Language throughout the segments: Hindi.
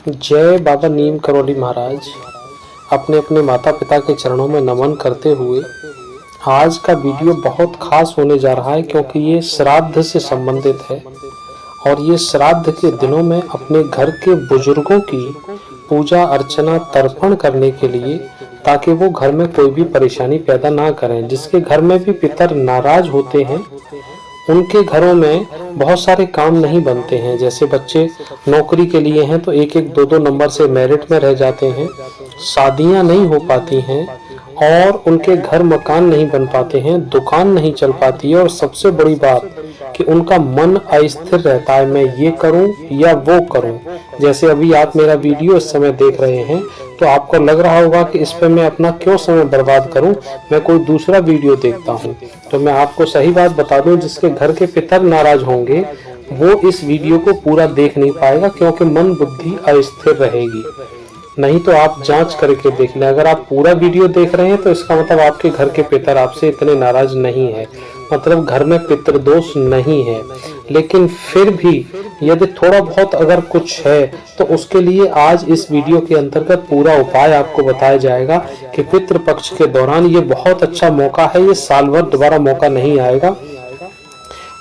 जय बाबा नीम करौली महाराज। अपने अपने माता पिता के चरणों में नमन करते हुए आज का वीडियो बहुत खास होने जा रहा है, क्योंकि ये श्राद्ध से संबंधित है। और ये श्राद्ध के दिनों में अपने घर के बुजुर्गों की पूजा अर्चना तर्पण करने के लिए, ताकि वो घर में कोई भी परेशानी पैदा ना करें। जिसके घर में भी पितर नाराज होते हैं उनके घरों में बहुत सारे काम नहीं बनते हैं। जैसे बच्चे नौकरी के लिए हैं तो एक एक दो दो नंबर से मेरिट में रह जाते हैं, शादियां नहीं हो पाती हैं और उनके घर मकान नहीं बन पाते हैं, दुकान नहीं चल पाती है। और सबसे बड़ी बात कि उनका मन अस्थिर रहता है, मैं ये करूं या वो करूं। जैसे अभी आप मेरा वीडियो इस समय देख रहे हैं तो आपको लग रहा होगा कि इस पे मैं अपना क्यों समय बर्बाद करूं, मैं कोई दूसरा वीडियो देखता हूं। तो मैं आपको सही बात बता दूं, जिसके घर के पितर नाराज होंगे वो इस वीडियो को पूरा देख नहीं पाएगा, क्योंकि मन बुद्धि अस्थिर रहेगी। नहीं तो आप जांच करके देख लें। अगर आप पूरा वीडियो देख रहे हैं तो इसका मतलब आपके घर के पितर आपसे इतने नाराज नहीं है, मतलब घर में पितृदोष नहीं है। लेकिन फिर भी यदि थोड़ा बहुत अगर कुछ है तो उसके लिए आज इस वीडियो के अंतर्गत पूरा उपाय आपको बताया जाएगा कि पितृपक्ष के दौरान ये बहुत अच्छा मौका है, ये साल भर दोबारा मौका नहीं आएगा।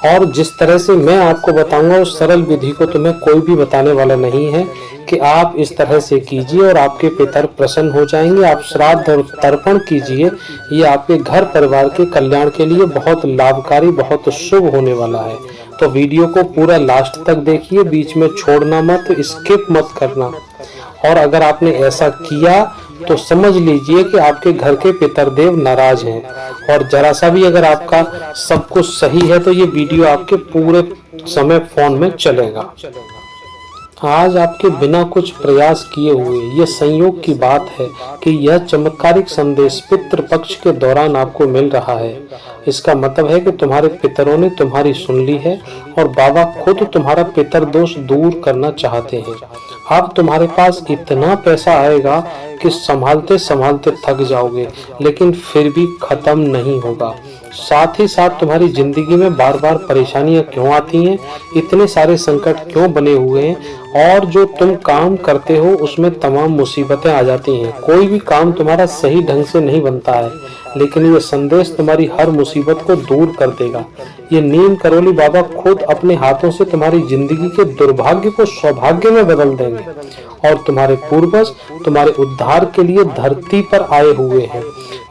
और जिस तरह से मैं आपको बताऊंगा उस सरल विधि को तुम्हें कोई भी बताने वाला नहीं है कि आप इस तरह से कीजिए और आपके पितर प्रसन्न हो जाएंगे। आप श्राद्ध और तर्पण कीजिए, ये आपके घर परिवार के कल्याण के लिए बहुत लाभकारी, बहुत शुभ होने वाला है। तो वीडियो को पूरा लास्ट तक देखिए, बीच में छोड़ना मत, स्किप मत करना। और अगर आपने ऐसा किया तो समझ लीजिए कि आपके घर के पितरदेव नाराज हैं। और जरा सा भी अगर आपका सब कुछ सही है तो ये वीडियो आपके पूरे समय फोन में चलेगा। आज आपके बिना कुछ प्रयास किए हुए ये संयोग की बात है कि यह चमत्कारिक संदेश पितृपक्ष के दौरान आपको मिल रहा है। इसका मतलब है कि तुम्हारे पितरों ने तुम्हारी सुन ली है और बाबा खुद तुम्हारा पितर दोष दूर करना चाहते हैं। अब तुम्हारे पास इतना पैसा आएगा कि संभालते संभालते थक जाओगे, लेकिन फिर भी खत्म नहीं होगा। साथ ही साथ तुम्हारी जिंदगी में बार बार परेशानियां क्यों आती हैं, इतने सारे संकट क्यों बने हुए हैं, और जो तुम काम करते हो उसमें तमाम मुसीबतें आ जाती हैं। कोई भी काम तुम्हारा सही ढंग से नहीं बनता है, लेकिन ये संदेश तुम्हारी हर मुसीबत को दूर कर देगा। ये नीम करौली बाबा खुद अपने हाथों से तुम्हारी जिंदगी के दुर्भाग्य को सौभाग्य में बदल देंगे। और तुम्हारे पूर्वज तुम्हारे उद्धार के लिए धरती पर आए हुए हैं।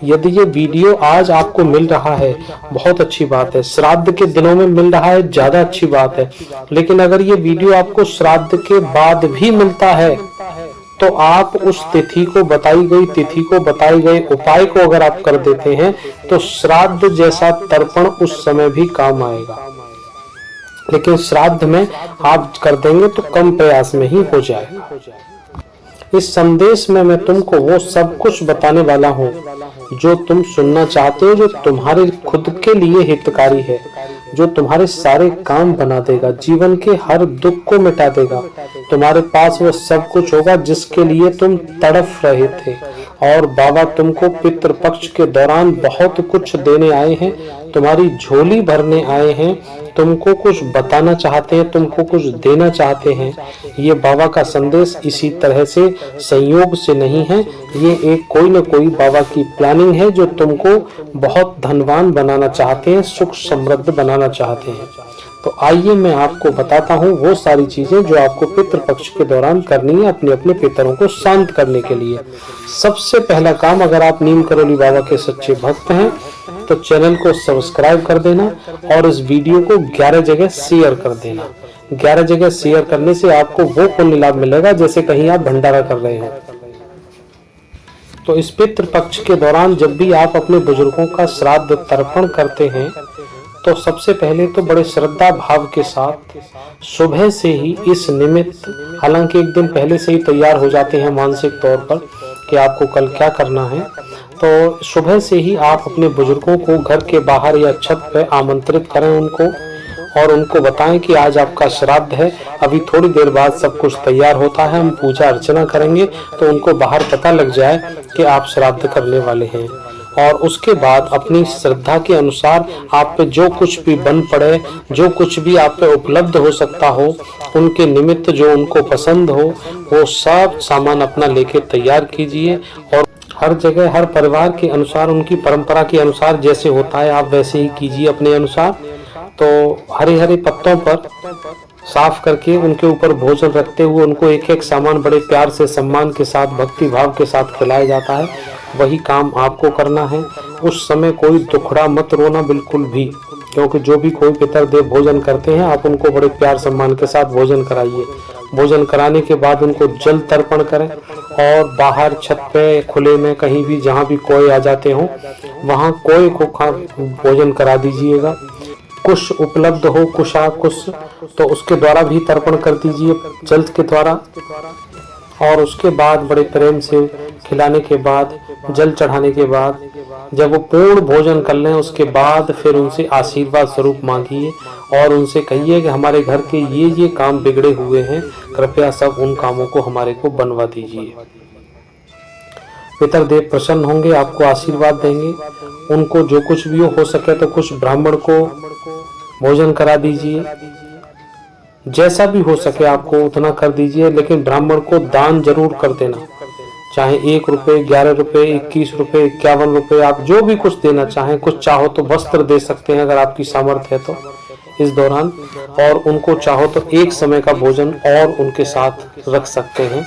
यदि ये वीडियो आज आपको मिल रहा है बहुत अच्छी बात है, श्राद्ध के दिनों में मिल रहा है ज्यादा अच्छी बात है। लेकिन अगर ये वीडियो आपको श्राद्ध के बाद भी मिलता है तो आप उस तिथि को, बताई गई तिथि को, बताए गए उपाय को अगर आप कर देते हैं तो श्राद्ध जैसा तर्पण उस समय भी काम आएगा। लेकिन श्राद्ध में आप कर देंगे तो कम प्रयास में ही हो जाएगा। इस संदेश में मैं तुमको वो सब कुछ बताने वाला हूँ जो तुम सुनना चाहते हो, जो तुम्हारे खुद के लिए हितकारी है, जो तुम्हारे सारे काम बना देगा, जीवन के हर दुख को मिटा देगा। तुम्हारे पास वो सब कुछ होगा जिसके लिए तुम तड़फ रहे थे। और बाबा तुमको पितृपक्ष के दौरान बहुत कुछ देने आए हैं, तुम्हारी झोली भरने आए हैं, तुमको कुछ बताना चाहते हैं, तुमको कुछ देना चाहते हैं। ये बाबा का संदेश इसी तरह से संयोग से नहीं है, ये एक कोई न कोई बाबा की प्लानिंग है जो तुमको बहुत धनवान बनाना चाहते हैं, सुख समृद्ध बनाना चाहते हैं। तो आइए मैं आपको बताता हूँ वो सारी चीजें जो आपको पितृपक्ष के दौरान करनी है अपने अपने पितरों को शांत करने के लिए। सबसे पहला काम, अगर आप नीम करौली बाबा के सच्चे भक्त हैं तो चैनल को सब्सक्राइब कर देना और इस वीडियो को 11 जगह शेयर कर देना। 11 जगह शेयर करने से आपको वो पुण्य लाभ मिलेगा जैसे कहीं आप भंडारा कर रहे हो। तो इस पितृपक्ष के दौरान जब भी आप अपने बुजुर्गों का श्राद्ध तर्पण करते हैं तो सबसे पहले तो बड़े श्रद्धा भाव के साथ सुबह से ही इस निमित्त, हालांकि एक दिन पहले से ही तैयार हो जाते हैं मानसिक तौर पर कि आपको कल क्या करना है, तो सुबह से ही आप अपने बुजुर्गों को घर के बाहर या छत पर आमंत्रित करें उनको, और उनको बताएं कि आज आपका श्राद्ध है, अभी थोड़ी देर बाद सब कुछ तैयार होता है, हम पूजा अर्चना करेंगे। तो उनको बाहर पता लग जाए कि आप श्राद्ध करने वाले हैं। और उसके बाद अपनी श्रद्धा के अनुसार आप पे जो कुछ भी बन पड़े, जो कुछ भी आप पे उपलब्ध हो सकता हो, उनके निमित्त जो उनको पसंद हो वो सब सामान अपना लेके तैयार कीजिए। और हर जगह हर परिवार के अनुसार, उनकी परंपरा के अनुसार जैसे होता है आप वैसे ही कीजिए अपने अनुसार। तो हरे हरे पत्तों पर साफ करके उनके ऊपर भोजन रखते हुए उनको एक एक सामान बड़े प्यार से, सम्मान के साथ, भक्ति भाव के साथ खिलाया जाता है। वही काम आपको करना है। उस समय कोई दुखड़ा मत रोना बिल्कुल भी, क्योंकि जो भी कोई पितृदेव भोजन करते हैं आप उनको बड़े प्यार सम्मान के साथ भोजन कराइए। भोजन कराने के बाद उनको जल तर्पण करें और बाहर छत पे, खुले में, कहीं भी जहाँ भी कोई आ जाते हो वहाँ कोई को भोजन करा दीजिएगा। कुश उपलब्ध हो, कुशा कुश, तो उसके द्वारा भी तर्पण कर दीजिए जल के द्वारा। और उसके बाद बड़े प्रेम से खिलाने के बाद, जल चढ़ाने के बाद, जब वो पूर्ण भोजन कर लें उसके बाद फिर उनसे आशीर्वाद स्वरूप मांगिए और उनसे कहिए कि हमारे घर के ये काम बिगड़े हुए हैं, कृपया सब उन कामों को हमारे को बनवा दीजिए। पितृदेव प्रसन्न होंगे, आपको आशीर्वाद देंगे। उनको जो कुछ भी हो सके तो कुछ ब्राह्मण को भोजन करा दीजिए, जैसा भी हो सके आपको उतना कर दीजिए। लेकिन ब्राह्मण को दान जरूर कर देना, चाहे 1 रुपए, 11 रुपए, 21 रुपए, 51 रुपए, आप जो भी कुछ देना चाहें। कुछ चाहो तो वस्त्र दे सकते हैं अगर आपकी सामर्थ्य है तो इस दौरान, और उनको चाहो तो एक समय का भोजन और उनके साथ रख सकते हैं।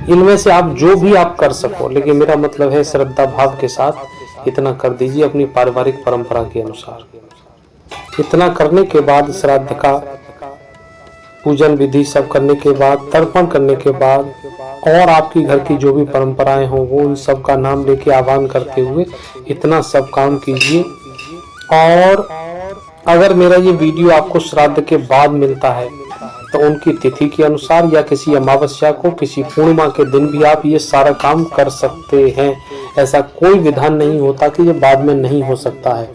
इनमें से आप जो भी आप कर सको, लेकिन मेरा मतलब है श्रद्धा भाव के साथ इतना कर दीजिए अपनी पारिवारिक परंपरा के अनुसार। इतना करने के बाद, श्राद्ध का पूजन विधि सब करने के बाद, तर्पण करने के बाद, और आपकी घर की जो भी परंपराएं हो वो उन सब का नाम लेके आह्वान करते हुए इतना सब काम कीजिए। और अगर मेरा ये वीडियो आपको श्राद्ध के बाद मिलता है तो उनकी तिथि के अनुसार या किसी अमावस्या को, किसी पूर्णिमा के दिन भी आप ये सारा काम कर सकते हैं। ऐसा कोई विधान नहीं होता कि ये बाद में नहीं हो सकता है,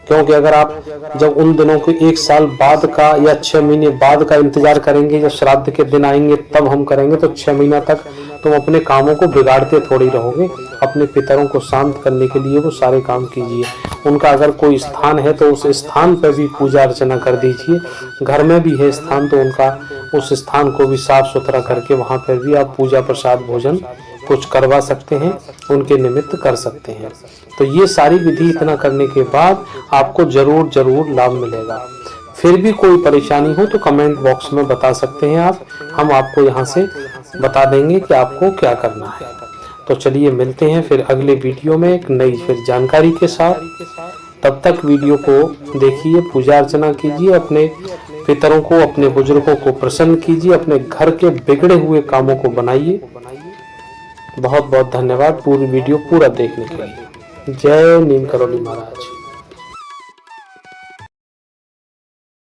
क्योंकि अगर आप जब उन दिनों को 1 साल बाद का या 6 महीने बाद का इंतजार करेंगे, जब श्राद्ध के दिन आएंगे तब हम करेंगे, तो 6 महीना तक तुम अपने कामों को बिगाड़ते थोड़ी रहोगे। अपने पितरों को शांत करने के लिए वो सारे काम कीजिए। उनका अगर कोई स्थान है तो उस स्थान पर भी पूजा अर्चना कर दीजिए। घर में भी है स्थान तो उनका उस स्थान को भी साफ सुथरा करके वहाँ पर भी आप पूजा प्रसाद भोजन कुछ करवा सकते हैं, उनके निमित्त कर सकते हैं। तो ये सारी विधि इतना करने के बाद आपको जरूर लाभ मिलेगा। फिर भी कोई परेशानी हो तो कमेंट बॉक्स में बता सकते हैं आप, हम आपको यहाँ से बता देंगे कि आपको क्या करना है। तो चलिए मिलते हैं फिर अगले वीडियो में एक नई फिर जानकारी के साथ। तब तक वीडियो को देखिए, पूजा अर्चना कीजिए, अपने पितरों को, अपने बुजुर्गों को प्रसन्न कीजिए, अपने घर के बिगड़े हुए कामों को बनाइए। बहुत बहुत धन्यवाद पूरी वीडियो पूरा देखने के लिए। जय नीम करौली महाराज।